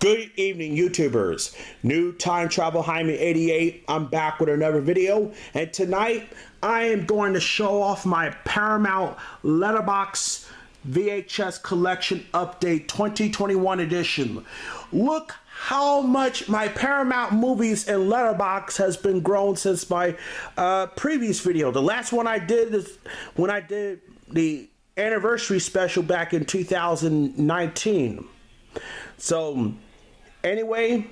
Good evening, YouTubers. New Time Travel Jaime 88. I'm back with another video, and tonight I am going to show off my Paramount Letterboxed VHS Collection Update 2021 edition. Look how much my Paramount movies and Letterboxd has been grown since my previous video. The last one I did is when I did the anniversary special back in 2019. So anyway,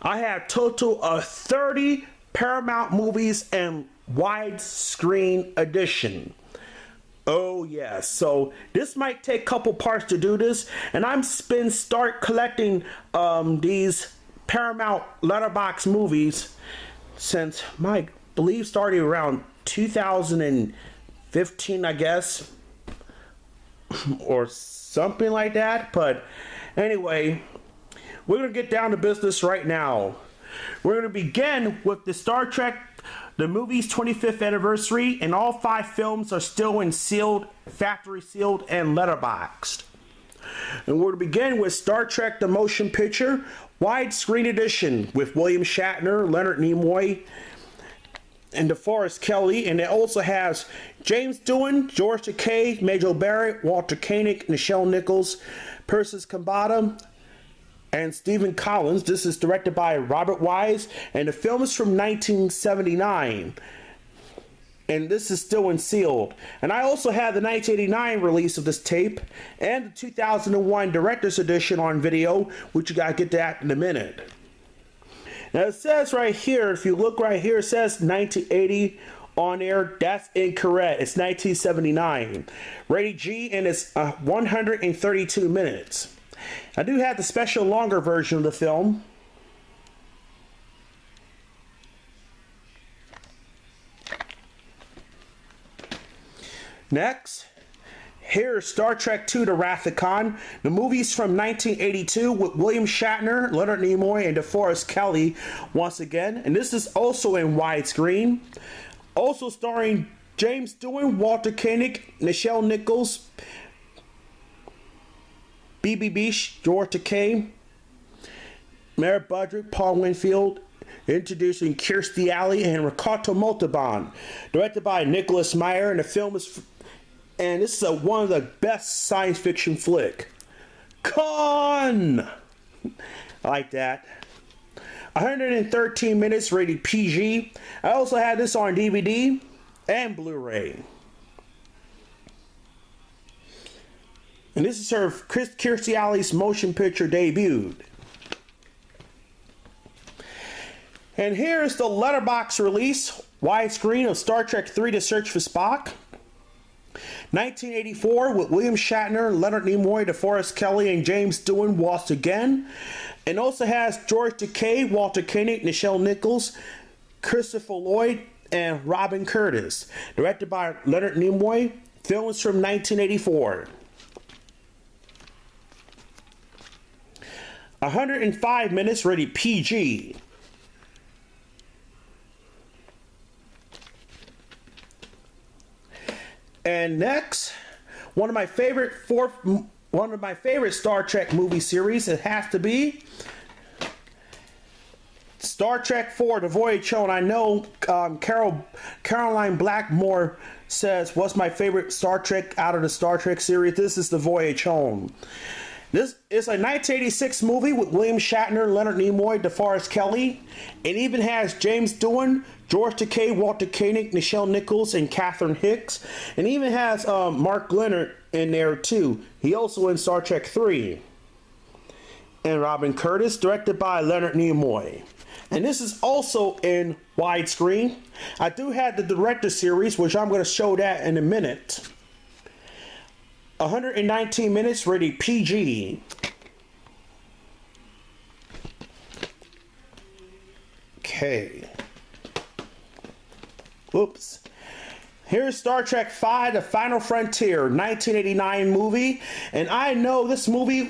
I have a total of 30 Paramount movies and widescreen edition. Oh yes, so this might take a couple parts to do this, and I'm start collecting these Paramount Letterboxd movies since my believe started around 2015, I guess, or something like that. But anyway, we're going to get down to business right now. We're going to begin with the Star Trek, the movie's 25th anniversary, and all 5 films are still in sealed, factory sealed, and letterboxed. And we're going to begin with Star Trek, the motion picture, widescreen edition with William Shatner, Leonard Nimoy, and DeForest Kelley, and it also has James Doohan, George Takei, Majel Barrett, Walter Koenig, Nichelle Nichols, Persis Khambatta, and Stephen Collins. This is directed by Robert Wise, and the film is from 1979. And this is still in sealed. And I also have the 1989 release of this tape and the 2001 director's edition on video, which you gotta get that in a minute. Now it says right here, if you look right here, it says 1980 on there. That's incorrect. It's 1979. Rated G, and it's 132 minutes. I do have the special longer version of the film. Next, here's Star Trek II: The Wrath of Khan. The movie's from 1982 with William Shatner, Leonard Nimoy, and DeForest Kelley once again. And this is also in widescreen. Also starring James Doohan, Walter Koenig, Nichelle Nichols, B.B. Beach, George Takei, Merritt Budrick, Paul Winfield, introducing Kirstie Alley and Ricardo Montalban, directed by Nicholas Meyer, and the film is, and this is one of the best science fiction flick. Khan! I like that. 113 minutes, rated PG. I also had this on DVD and Blu-ray. And this is her Kirstie Alley's motion picture debut. And here's the Letterboxd release, widescreen, of Star Trek III: The Search for Spock. 1984 with William Shatner, Leonard Nimoy, DeForest Kelley, and James Doohan once again. And also has George Takei, Walter Koenig, Nichelle Nichols, Christopher Lloyd, and Robin Curtis. Directed by Leonard Nimoy. Film is from 1984. 105 minutes, rated PG. And next, one of my favorite Star Trek movie series, it has to be Star Trek IV: The Voyage Home. I know Caroline Blackmore says, what's my favorite Star Trek out of the Star Trek series? This is The Voyage Home. This is a 1986 movie with William Shatner, Leonard Nimoy, DeForest Kelley. It even has James Doohan, George Takei, Walter Koenig, Nichelle Nichols, and Catherine Hicks. And even has Mark Leonard in there too. He also in Star Trek III. And Robin Curtis, directed by Leonard Nimoy. And this is also in widescreen. I do have the director series, which I'm going to show that in a minute. 119 minutes, rated PG. Okay. Oops. Here's Star Trek V: The Final Frontier, 1989 movie. And I know this movie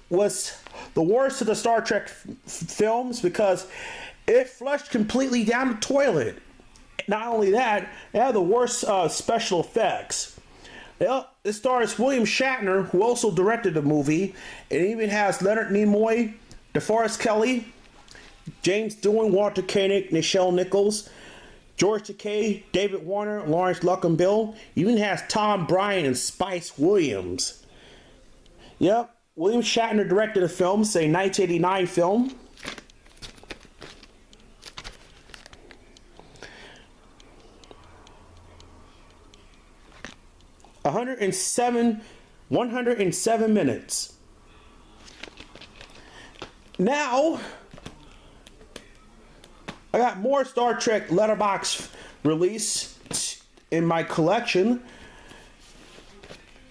was the worst of the Star Trek films because it flushed completely down the toilet. Not only that, it had the worst special effects. Well, it stars William Shatner, who also directed the movie. It even has Leonard Nimoy, DeForest Kelly, James Doohan, Walter Koenig, Nichelle Nichols, George Takei, David Warner, Lawrence Luckenbill. Even has Tom Bryan and Spice Williams. Yep, William Shatner directed the film. It's a 1989 film. One hundred and seven minutes. Now, I got more Star Trek Letterboxed release in my collection.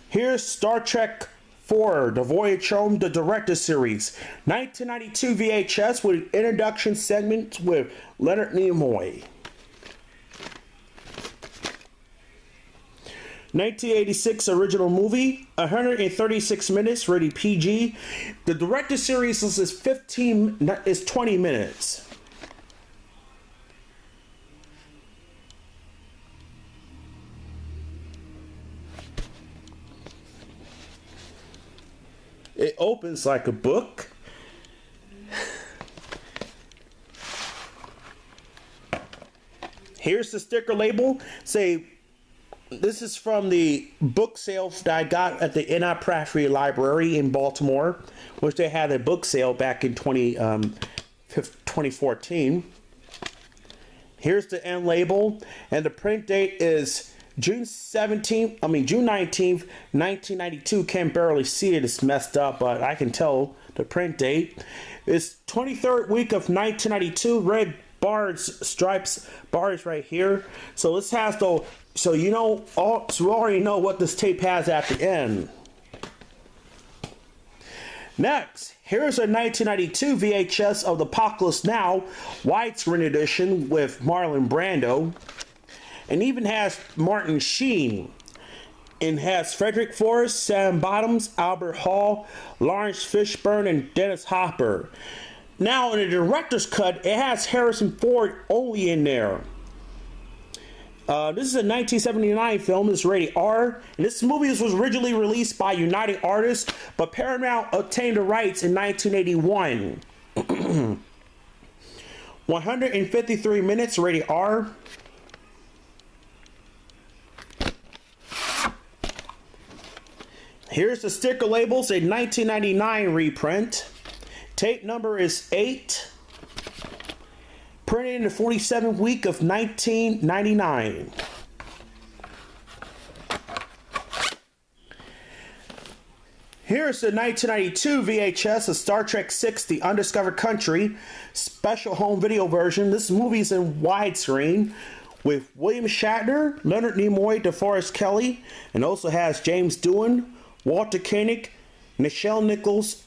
Here's Star Trek 4, The Voyage Home, the Director Series. 1992 VHS with an introduction segment with Leonard Nimoy. 1986 original movie, 136 minutes, rated PG. The Director Series is 20 minutes. It opens like a book. Here's the sticker label. Say, this is from the book sale that I got at the N.I. Praffrey Library in Baltimore, which they had a book sale back in 2014. Here's the end label, and the print date is June 19th, 1992. Can't barely see it. It's messed up, but I can tell the print date. It's 23rd week of 1992. Red bars, stripes, bars right here. So this has the, so you know, so we already know what this tape has at the end. Next, here's a 1992 VHS of The Apocalypse Now, widescreen edition with Marlon Brando. And even has Martin Sheen. And has Frederick Forrest, Sam Bottoms, Albert Hall, Lawrence Fishburne, and Dennis Hopper. Now, in the director's cut, it has Harrison Ford only in there. This is a 1979 film. It's rated R. And this movie was originally released by United Artists, but Paramount obtained the rights in 1981. 153 minutes, rated R. Here's the sticker labels, a 1999 reprint. Tape number is 8. Printed in the 47th week of 1999. Here's the 1992 VHS of Star Trek VI, The Undiscovered Country, special home video version. This movie's in widescreen with William Shatner, Leonard Nimoy, DeForest Kelly, and also has James Doohan, Walter Koenig, Nichelle Nichols,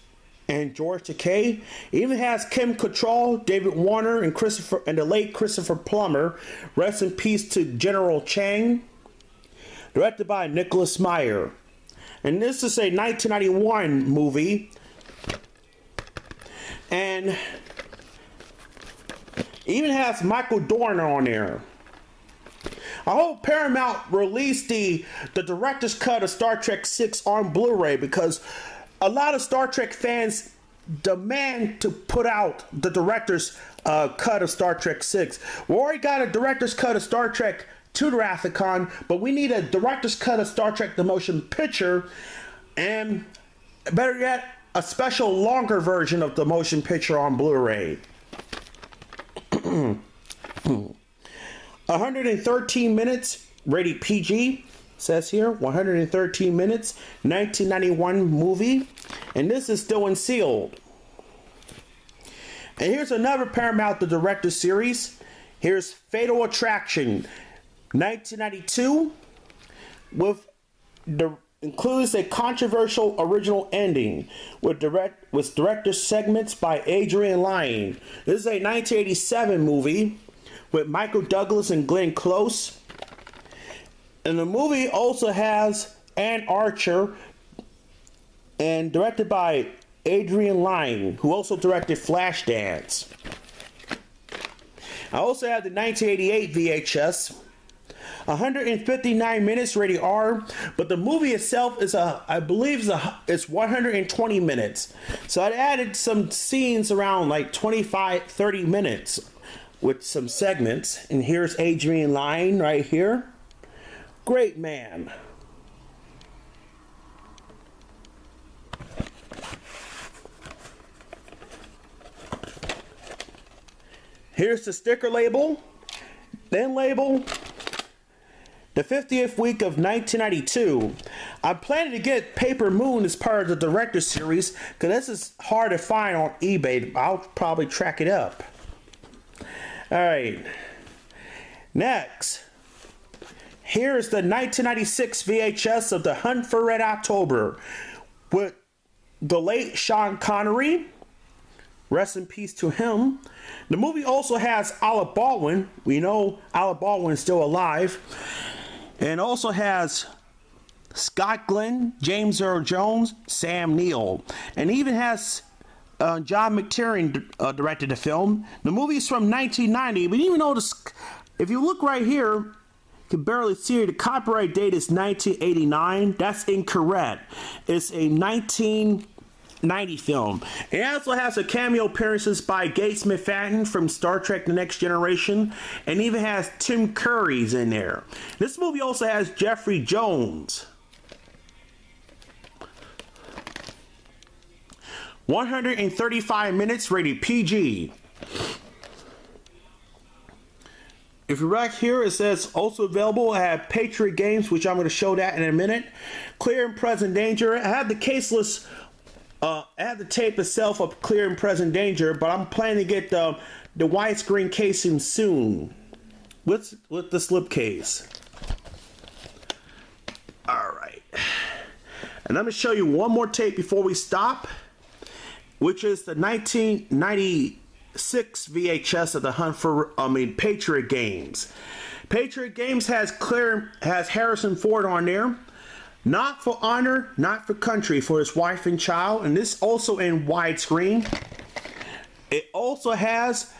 and George Takei. It even has Kim Cattrall, David Warner, and the late Christopher Plummer. Rest in peace to General Chang. Directed by Nicholas Meyer. And this is a 1991 movie. And it even has Michael Dorner on there. I hope Paramount released the director's cut of Star Trek VI on Blu-ray, because a lot of Star Trek fans demand to put out the director's cut of Star Trek VI. We already got a director's cut of Star Trek II Wrathicon, but we need a director's cut of Star Trek the Motion Picture, and better yet, a special longer version of the motion picture on Blu-ray. 113 minutes, rated PG, says here, 113 minutes, 1991 movie, and this is still unsealed. And here's another Paramount the Director series. Here's Fatal Attraction, 1992, includes a controversial original ending with director segments by Adrian Lyne. This is a 1987 movie with Michael Douglas and Glenn Close. And the movie also has Anne Archer, and directed by Adrian Lyne, who also directed Flashdance. I also have the 1988 VHS 159 minutes, rated R, but the movie itself is I believe it's 120 minutes. So I added some scenes around like 25-30 minutes with some segments. And here's Adrian Lyne right here. Great man. Here's the sticker label, then label, the 50th week of 1992. I'm planning to get Paper Moon as part of the director series because this is hard to find on eBay. I'll probably track it up. All right. Next, here's the 1996 VHS of The Hunt for Red October with the late Sean Connery. Rest in peace to him. The movie also has Alec Baldwin. We know Alec Baldwin is still alive. And also has Scott Glenn, James Earl Jones, Sam Neill. And even has John McTiernan directed the film. The movie is from 1990. But even though if you look right here, you can barely see it. The copyright date is 1989. That's incorrect. It's a 1990 film. It also has a cameo appearances by Gates McFadden from Star Trek The Next Generation, and even has Tim Curry's in there. This movie also has Jeffrey Jones. 135 minutes, rated PG. If you're right here, it says also available at Patriot Games, which I'm going to show that in a minute. Clear and Present Danger. I have the caseless I have the tape itself of Clear and Present Danger, but I'm planning to get the widescreen casing soon with the slipcase. All right, and let me show you one more tape before we stop, which is the 1996 VHS of The Hunt for Patriot Games. Patriot Games has Harrison Ford on there. Not for Honor, Not for Country, for his wife and child, and this also in widescreen. It also has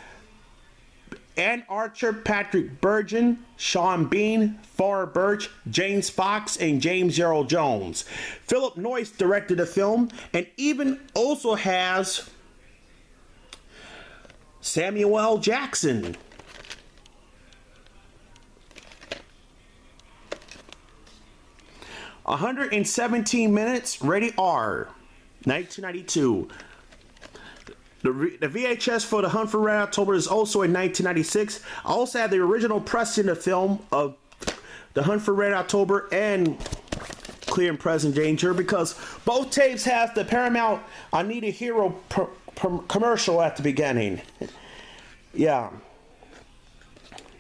Ann Archer, Patrick Bergin, Sean Bean, Thora Birch, James Fox, and James Earl Jones. Philip Noyce directed the film, and even also has Samuel L. Jackson. 117 minutes, rated R, 1992. The VHS for The Hunt for Red October is also in 1996. I also have the original pressing of the film of The Hunt for Red October and Clear and Present Danger, because both tapes have the Paramount I Need a Hero commercial at the beginning. Yeah.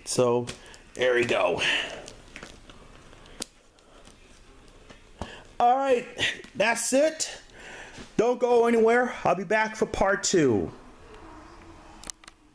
So, there we go. All right, that's it. Don't go anywhere. I'll be back for part 2.